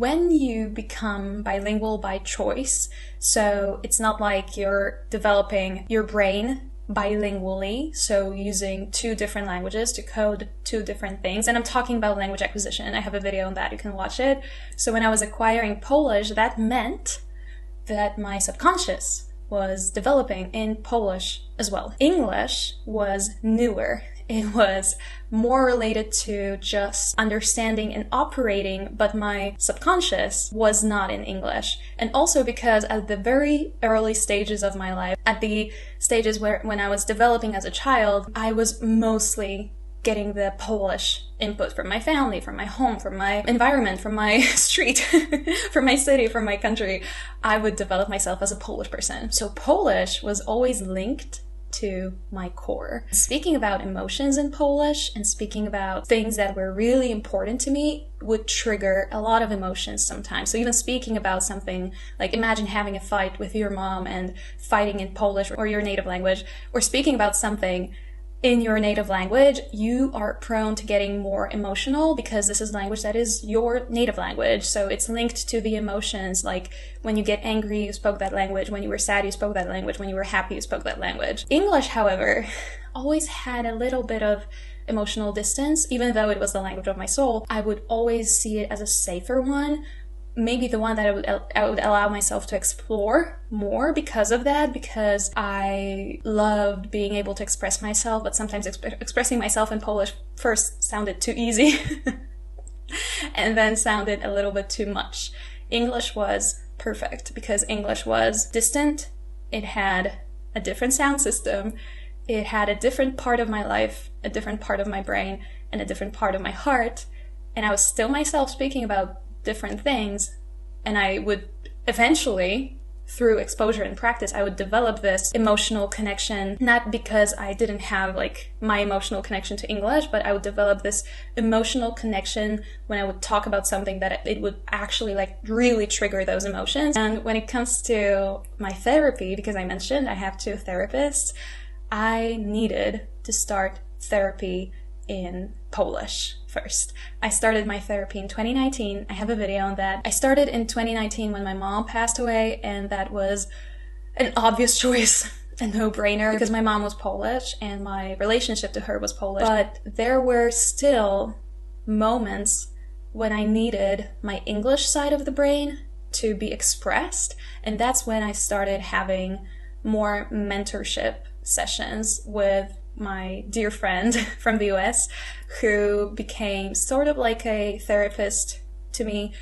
When you become bilingual by choice, so it's not like you're developing your brain bilingually, so using two different languages to code two different things. And I'm talking about language acquisition. I have a video on that, you can watch it. So when I was acquiring Polish, that meant that my subconscious was developing in Polish as well. English was newer. It was more related to just understanding and operating, but my subconscious was not in English. And also because at the very early stages of my life, at the stages when I was developing as a child, I was mostly getting the Polish input from my family, from my home, from my environment, from my street, from my city, from my country. I would develop myself as a Polish person. So Polish was always linked to my core. Speaking about emotions in Polish and speaking about things that were really important to me would trigger a lot of emotions sometimes. So even speaking about something, like imagine having a fight with your mom and fighting in Polish or your native language, or speaking about something in your native language, you are prone to getting more emotional because this is language that is your native language. So it's linked to the emotions, like when you get angry, you spoke that language. When you were sad, you spoke that language. When you were happy, you spoke that language. English, however, always had a little bit of emotional distance. Even though it was the language of my soul, I would always see it as a safer one. Maybe the one that I would allow myself to explore more because of that, because I loved being able to express myself, but sometimes expressing myself in Polish first sounded too easy and then sounded a little bit too much. English was perfect because English was distant, it had a different sound system, it had a different part of my life, a different part of my brain, and a different part of my heart, and I was still myself speaking about different things, and I would eventually, through exposure and practice, I would develop this emotional connection, not because I didn't have like my emotional connection to English, but I would develop this emotional connection when I would talk about something that it would actually like really trigger those emotions. And when it comes to my therapy, because I mentioned I have two therapists, I needed to start therapy in Polish first. I started my therapy in 2019. I have a video on that. I started in 2019 when my mom passed away, and that was an obvious choice, a no-brainer, because my mom was Polish and my relationship to her was Polish. But there were still moments when I needed my English side of the brain to be expressed, and that's when I started having more mentorship sessions with my dear friend from the US, who became sort of like a therapist to me.